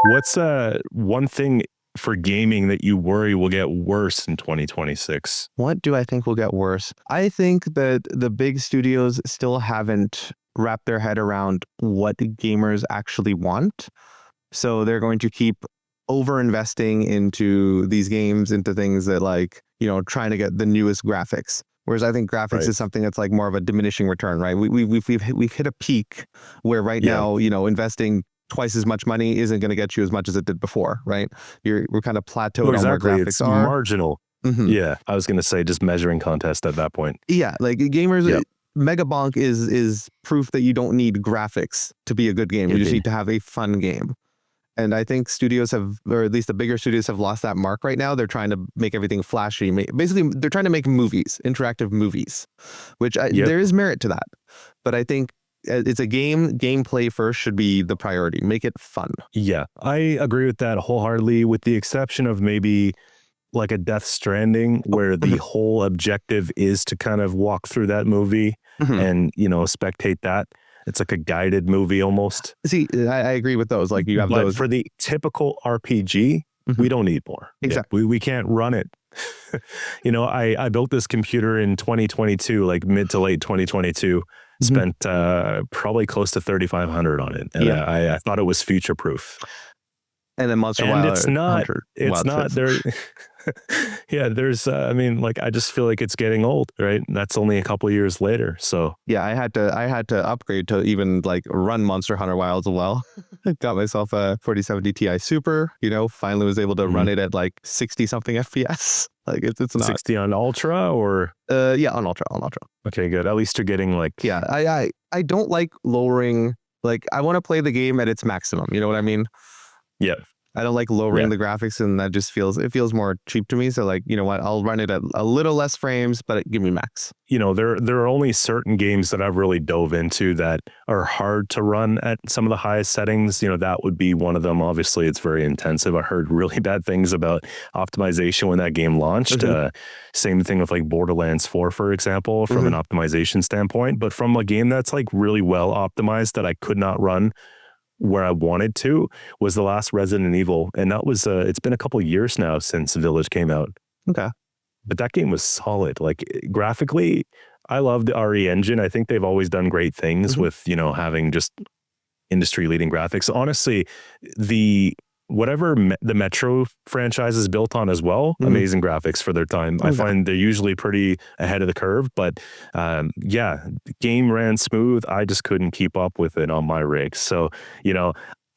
What's one thing for gaming that you worry will get worse in 2026? What do I think will get worse? I think that the big studios still haven't wrapped their head around what gamers actually want. So they're going to keep over investing into these games, into things that trying to get the newest graphics. Whereas I think graphics Right. is something that's like more of a diminishing return, right? We've hit a peak where right Yeah. now, investing twice as much money isn't going to get you as much as it did before, right? We're kind of Well, plateaued on where exactly. It's graphics are. marginal. Mhm. Yeah. I was going to say just measuring contest at that point. Yeah, like gamers, Yep. Mega Bonk is proof that you don't need graphics to be a good game. You just need to have a fun game. And I think studios have, or at least the bigger studios have lost that mark right now. They're trying to make everything flashy. Basically, they're trying to make movies, interactive movies, which Yep. there is merit to that. But I think it's a game. Gameplay first should be the priority. Make it fun. Yeah. I agree with that wholeheartedly, with the exception of maybe like a Death Stranding, where the whole objective is to kind of walk through that movie and, spectate that. It's like a guided movie almost. See, I agree with those. Like you have But those. for the typical RPG, we don't need more. Exactly. Yeah, we can't run it. I built this computer in 2022, like mid to late 2022, spent probably close to 3,500 on it. And I thought it was future proof. And then Monster And Wild, it's not, Wild there. Yeah, there's, I just feel like it's getting old, right? And that's only a couple of years later. So yeah, I had to upgrade to even like run Monster Hunter Wilds as well. Got myself a 4070 Ti Super, finally was able to run it at like 60 something FPS. Like it's not 60 on Ultra or? Yeah, on Ultra. Okay, good. At least you're getting like. Yeah, I don't like lowering, like I want to play the game at its maximum. You know what I mean? Yeah. I don't like lowering the graphics, and that just feels more cheap to me. So like, you know what, I'll run it at a little less frames, but give me max. There are only certain games that I've really dove into that are hard to run at some of the highest settings. That would be one of them. Obviously, it's very intensive. I heard really bad things about optimization when that game launched. Same thing with like Borderlands 4, for example, from an optimization standpoint. But from a game that's like really well optimized that I could not run where I wanted to was the last Resident Evil. And that was, it's been a couple of years now since Village came out. Okay. But that game was solid. Like graphically, I love the RE engine. I think they've always done great things with, having just industry leading graphics. Honestly, the Metro franchise is built on as well, amazing graphics for their time. I find they're usually pretty ahead of the curve, but the game ran smooth. I just couldn't keep up with it on my rig. So,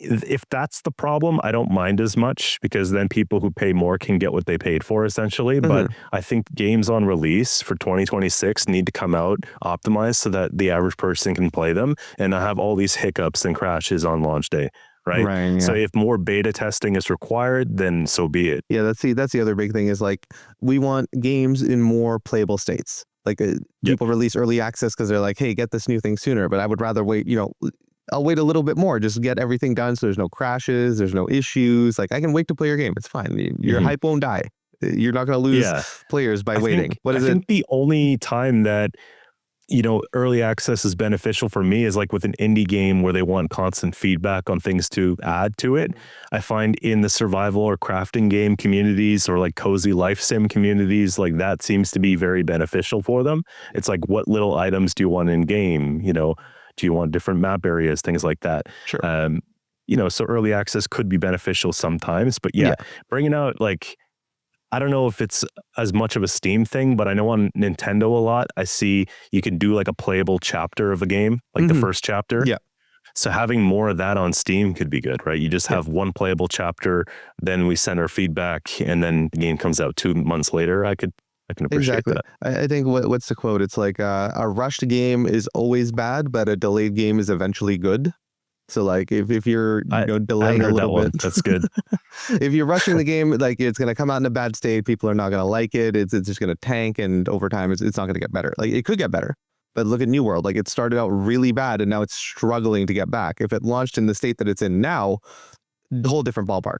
if that's the problem, I don't mind as much, because then people who pay more can get what they paid for, essentially. But I think games on release for 2026 need to come out optimized so that the average person can play them and not have all these hiccups and crashes on launch day. Right. Yeah. So if more beta testing is required, then so be it. Yeah, that's the other big thing is like we want games in more playable states. Like people release early access because they're like, hey, get this new thing sooner. But I would rather wait, I'll wait a little bit more, just get everything done so there's no crashes, there's no issues. Like I can wait to play your game. It's fine. Your hype won't die. You're not going to lose players by waiting. I think the only time that early access is beneficial for me is like with an indie game where they want constant feedback on things to add to it. I find in the survival or crafting game communities or like cozy life sim communities, like that seems to be very beneficial for them. It's like, what little items do you want in game? Do you want different map areas, things like that? Sure. So early access could be beneficial sometimes, but bringing out like, I don't know if it's as much of a Steam thing, but I know on Nintendo a lot, I see you can do like a playable chapter of a game, like the first chapter. Yeah. So having more of that on Steam could be good, right? You just have one playable chapter, then we send our feedback, and then the game comes out 2 months later. I can appreciate that. I think what's the quote? It's like a rushed game is always bad, but a delayed game is eventually good. So like if you're delaying a little bit, that's good. If you're rushing the game, like it's going to come out in a bad state, people are not going to like it. It's just going to tank, and over time it's not going to get better. Like it could get better, but look at New World. Like it started out really bad and now it's struggling to get back. If it launched in the state that it's in now, whole different ballpark.